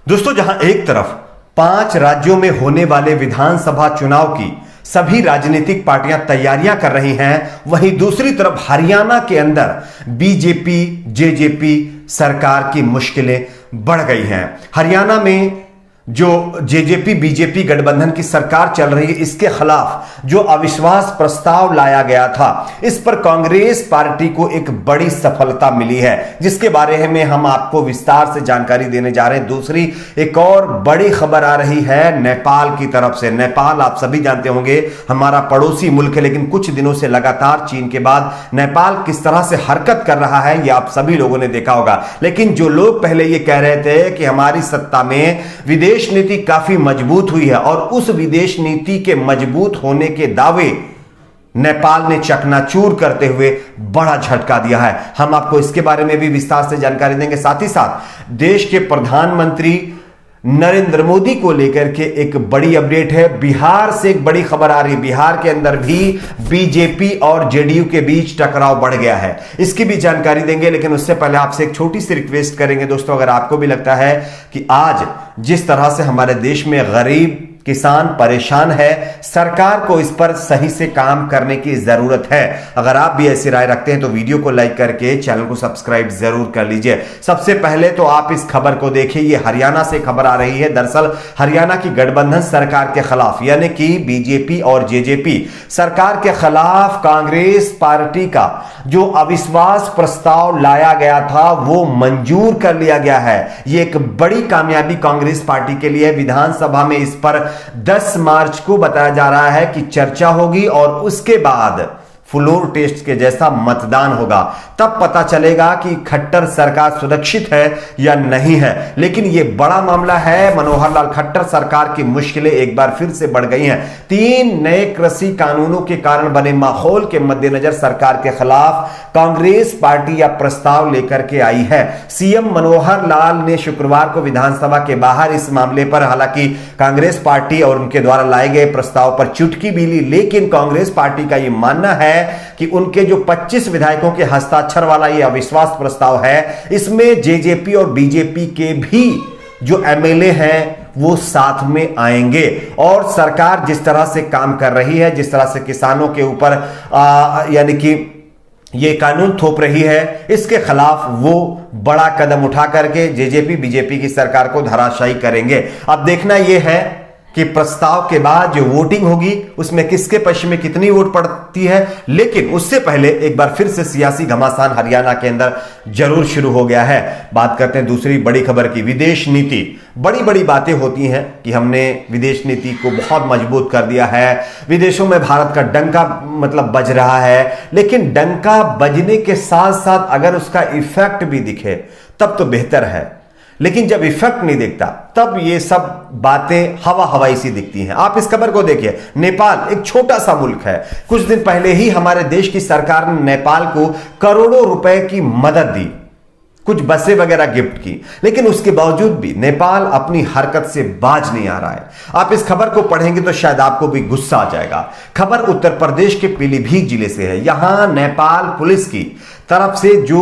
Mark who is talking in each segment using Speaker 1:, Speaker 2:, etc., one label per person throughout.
Speaker 1: दोस्तों, जहां एक तरफ 5 राज्यों में होने वाले विधानसभा चुनाव की सभी राजनीतिक पार्टियां तैयारियां कर रही हैं, वहीं दूसरी तरफ हरियाणा के अंदर बीजेपी जेजेपी सरकार की मुश्किलें बढ़ गई हैं। हरियाणा में जो जेजेपी बीजेपी गठबंधन की सरकार चल रही है, इसके खिलाफ जो अविश्वास प्रस्ताव लाया गया था, इस पर कांग्रेस पार्टी को एक बड़ी सफलता मिली है, जिसके बारे में हम आपको विस्तार से जानकारी देने जा रहे हैं। दूसरी एक और बड़ी खबर आ रही है नेपाल की तरफ से। नेपाल आप सभी जानते होंगे हमारा पड़ोसी मुल्क है, लेकिन कुछ दिनों से लगातार चीन के बाद नेपाल किस तरह से हरकत कर रहा है, यह आप सभी लोगों ने देखा होगा। लेकिन जो लोग पहले यह कह रहे थे कि हमारी सत्ता में विदेश नीति काफी मजबूत हुई है, और उस विदेश नीति के मजबूत होने के दावे नेपाल ने चकनाचूर करते हुए बड़ा झटका दिया है। हम आपको इसके बारे में भी विस्तार से जानकारी देंगे। साथ ही साथ देश के प्रधानमंत्री नरेंद्र मोदी को लेकर के एक बड़ी अपडेट है। बिहार से एक बड़ी खबर आ रही है, बिहार के अंदर भी बीजेपी और जेडीयू के बीच टकराव बढ़ गया है, इसकी भी जानकारी देंगे। लेकिन उससे पहले आपसे एक छोटी सी रिक्वेस्ट करेंगे दोस्तों, अगर आपको भी लगता है कि आज जिस तरह से हमारे देश में गरीब किसान परेशान है, सरकार को इस पर सही से काम करने की जरूरत है, अगर आप भी ऐसी राय रखते हैं तो वीडियो को लाइक करके चैनल को सब्सक्राइब जरूर कर लीजिए। सबसे पहले तो आप इस खबर को देखिए, ये हरियाणा से खबर आ रही है। दरअसल हरियाणा की गठबंधन सरकार के खिलाफ, यानी कि बीजेपी और जेजेपी सरकार के खिलाफ कांग्रेस पार्टी का जो अविश्वास प्रस्ताव लाया गया था वो मंजूर कर लिया गया है। यह एक बड़ी कामयाबी कांग्रेस पार्टी के लिए। विधानसभा में इस पर 10 मार्च को बताया जा रहा है कि चर्चा होगी, और उसके बाद फ्लोर टेस्ट के जैसा मतदान होगा। तब पता चलेगा कि खट्टर सरकार सुरक्षित है या नहीं है। लेकिन यह बड़ा मामला है, मनोहर लाल खट्टर सरकार की मुश्किलें एक बार फिर से बढ़ गई हैं। 3 नए कृषि कानूनों के कारण बने माहौल के मद्देनजर सरकार के खिलाफ कांग्रेस पार्टी यह प्रस्ताव लेकर के आई है। सीएम मनोहर लाल ने शुक्रवार को विधानसभा के बाहर इस मामले पर हालांकि कांग्रेस पार्टी और उनके द्वारा लाए गए प्रस्ताव पर चुटकी भी ली, लेकिन कांग्रेस पार्टी का यह मानना है कि उनके जो 25 विधायकों के हस्ताक्षर वाला यह अविश्वास प्रस्ताव है, इसमें जेजेपी और बीजेपी के भी जो एमएलए हैं वो साथ में आएंगे। और सरकार जिस तरह से काम कर रही है, जिस तरह से किसानों के ऊपर यानी कि ये कानून थोप रही है, इसके खिलाफ वो बड़ा कदम उठा करके जेजेपी बीजेपी की सरकार को धराशायी करेंगे। अब देखना यह है कि प्रस्ताव के बाद जो वोटिंग होगी उसमें किसके पक्ष में कितनी वोट पड़ती है। लेकिन उससे पहले एक बार फिर से सियासी घमासान हरियाणा के अंदर जरूर शुरू हो गया है। बात करते हैं दूसरी बड़ी खबर की, विदेश नीति। बड़ी बड़ी बातें होती हैं कि हमने विदेश नीति को बहुत मजबूत कर दिया है, विदेशों में भारत का डंका मतलब बज रहा है। लेकिन डंका बजने के साथ साथ अगर उसका इफेक्ट भी दिखे तब तो बेहतर है, लेकिन जब इफेक्ट नहीं दिखता तब ये सब बातें हवा हवाई सी दिखती हैं। आप इस खबर को देखिए, नेपाल एक छोटा सा मुल्क है। कुछ दिन पहले ही हमारे देश की सरकार ने नेपाल को करोड़ों रुपए की मदद दी, कुछ बसें वगैरह गिफ्ट की, लेकिन उसके बावजूद भी नेपाल अपनी हरकत से बाज नहीं आ रहा है। आप इस खबर को पढ़ेंगे तो शायद आपको भी गुस्सा आ जाएगा। खबर उत्तर प्रदेश के पीलीभीत जिले से है। यहां नेपाल पुलिस की तरफ से जो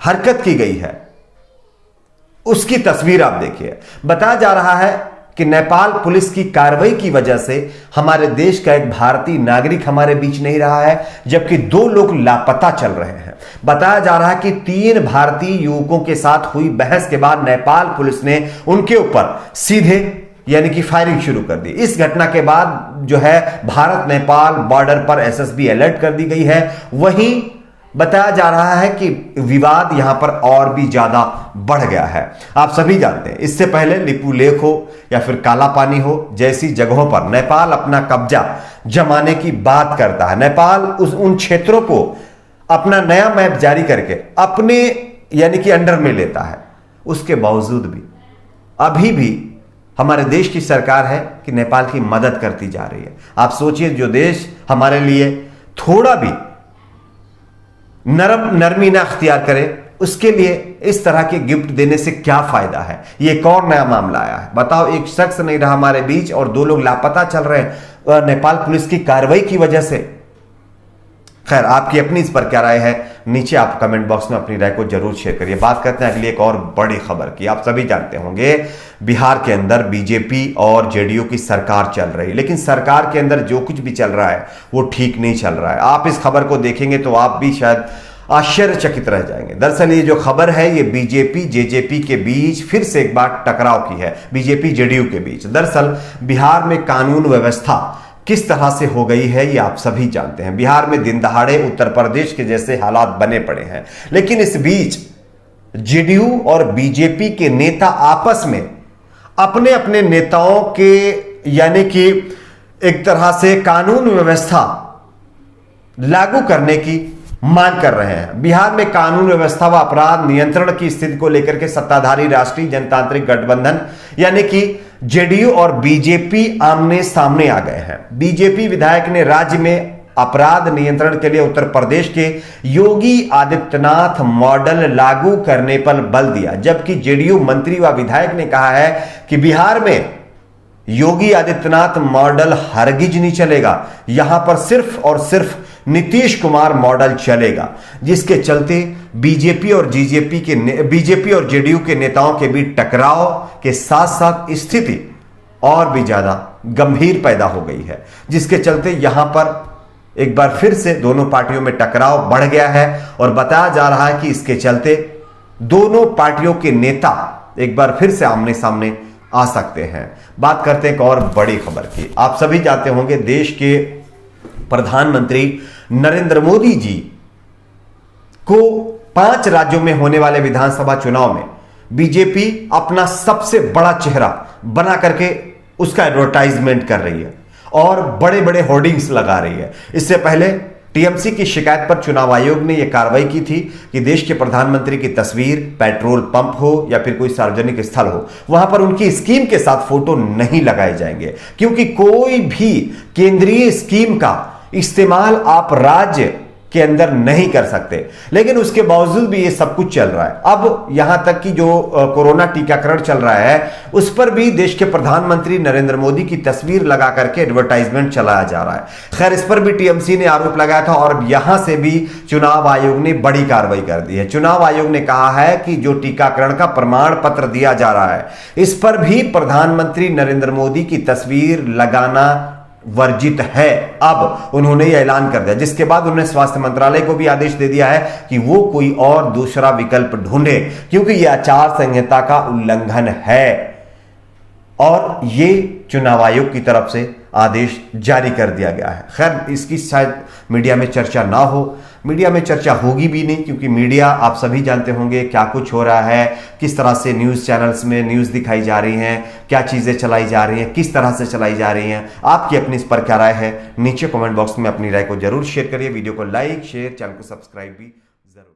Speaker 1: हरकत की गई है उसकी तस्वीर आप देखिए। बताया जा रहा है कि नेपाल पुलिस की कार्रवाई की वजह से हमारे देश का एक भारतीय नागरिक हमारे बीच नहीं रहा है, जबकि 2 लोग लापता चल रहे हैं। बताया जा रहा है कि 3 भारतीय युवकों के साथ हुई बहस के बाद नेपाल पुलिस ने उनके ऊपर सीधे यानी कि फायरिंग शुरू कर दी। इस घटना के बाद जो है भारत नेपाल बॉर्डर पर एसएसबी अलर्ट कर दी गई है। वहीं बताया जा रहा है कि विवाद यहां पर और भी ज्यादा बढ़ गया है। आप सभी जानते हैं, इससे पहले लिपू लेक हो या फिर काला पानी हो जैसी जगहों पर नेपाल अपना कब्जा जमाने की बात करता है। नेपाल उन क्षेत्रों को अपना नया मैप जारी करके अपने यानी कि अंडर में लेता है। उसके बावजूद भी अभी भी हमारे देश की सरकार है कि नेपाल की मदद करती जा रही है। आप सोचिए, जो देश हमारे लिए थोड़ा भी नरमी ना अख्तियार करे, उसके लिए इस तरह के गिफ्ट देने से क्या फायदा है। ये एक और नया मामला आया है। बताओ, एक शख्स नहीं रहा हमारे बीच और 2 लोग लापता चल रहे हैं नेपाल पुलिस की कार्रवाई की वजह से। खैर, आपकी अपनी इस पर क्या राय है, नीचे आप कमेंट बॉक्स में अपनी राय को जरूर शेयर करिए। बात करते हैं अगली एक और बड़ी खबर की। आप सभी जानते होंगे बिहार के अंदर बीजेपी और जेडीयू की सरकार चल रही है, लेकिन सरकार के अंदर जो कुछ भी चल रहा है वो ठीक नहीं चल रहा है। आप इस खबर को देखेंगे तो आप भी शायद आश्चर्यचकित रह जाएंगे। दरअसल ये जो खबर है ये बीजेपी जेजेपी के बीच फिर से एक बार टकराव की है, बीजेपी जेडीयू के बीच। दरअसल बिहार में कानून व्यवस्था किस तरह से हो गई है ये आप सभी जानते हैं। बिहार में दिन दहाड़े उत्तर प्रदेश के जैसे हालात बने पड़े हैं, लेकिन इस बीच जेडीयू और बीजेपी के नेता आपस में अपने अपने नेताओं के यानी कि एक तरह से कानून व्यवस्था लागू करने की मांग कर रहे हैं। बिहार में कानून व्यवस्था व अपराध नियंत्रण की स्थिति को लेकर के सत्ताधारी राष्ट्रीय जनतांत्रिक गठबंधन यानी कि जेडीयू और बीजेपी आमने सामने आ गए हैं। बीजेपी विधायक ने राज्य में अपराध नियंत्रण के लिए उत्तर प्रदेश के योगी आदित्यनाथ मॉडल लागू करने पर बल दिया, जबकि जेडीयू मंत्री व विधायक ने कहा है कि बिहार में योगी आदित्यनाथ मॉडल हरगिज नहीं चलेगा, यहां पर सिर्फ और सिर्फ नीतीश कुमार मॉडल चलेगा। जिसके चलते बीजेपी और जेडीयू के नेताओं के बीच टकराव के साथ साथ स्थिति और भी ज्यादा गंभीर पैदा हो गई है, जिसके चलते यहां पर एक बार फिर से दोनों पार्टियों में टकराव बढ़ गया है और बताया जा रहा है कि इसके चलते दोनों पार्टियों के नेता एक बार फिर से आमने सामने आ सकते हैं। बात करते हैं एक और बड़ी खबर की। आप सभी जानते होंगे देश के प्रधानमंत्री नरेंद्र मोदी जी को 5 राज्यों में होने वाले विधानसभा चुनाव में बीजेपी अपना सबसे बड़ा चेहरा बना करके उसका एडवर्टाइजमेंट कर रही है और बड़े बड़े होर्डिंग्स लगा रही है। इससे पहले टीएमसी की शिकायत पर चुनाव आयोग ने यह कार्रवाई की थी कि देश के प्रधानमंत्री की तस्वीर पेट्रोल पंप हो या फिर कोई सार्वजनिक स्थल हो, वहां पर उनकी स्कीम के साथ फोटो नहीं लगाए जाएंगे, क्योंकि कोई भी केंद्रीय स्कीम का इस्तेमाल आप राज्य के अंदर नहीं कर सकते। लेकिन उसके बावजूद भी ये सब कुछ चल रहा है। अब यहां तक कि जो कोरोना टीकाकरण चल रहा है उस पर भी देश के प्रधानमंत्री नरेंद्र मोदी की तस्वीर लगा करके एडवर्टाइजमेंट चलाया जा रहा है। खैर, इस पर भी टीएमसी ने आरोप लगाया था और यहां से भी चुनाव आयोग ने बड़ी कार्रवाई कर दी है। चुनाव आयोग ने कहा है कि जो टीकाकरण का प्रमाण पत्र दिया जा रहा है इस पर भी प्रधानमंत्री नरेंद्र मोदी की तस्वीर लगाना वर्जित है। अब उन्होंने यह ऐलान कर दिया, जिसके बाद उन्होंने स्वास्थ्य मंत्रालय को भी आदेश दे दिया है कि वो कोई और दूसरा विकल्प ढूंढे, क्योंकि यह आचार संहिता का उल्लंघन है और ये चुनाव आयोग की तरफ से आदेश जारी कर दिया गया है। खैर, इसकी शायद मीडिया में चर्चा ना हो, मीडिया में चर्चा होगी भी नहीं, क्योंकि मीडिया आप सभी जानते होंगे क्या कुछ हो रहा है, किस तरह से न्यूज़ चैनल्स में न्यूज़ दिखाई जा रही हैं, क्या चीज़ें चलाई जा रही हैं, किस तरह से चलाई जा रही हैं। आपकी अपनी इस पर क्या राय है, नीचे कमेंट बॉक्स में अपनी राय को जरूर शेयर करिए। वीडियो को लाइक शेयर, चैनल को सब्सक्राइब भी जरूर।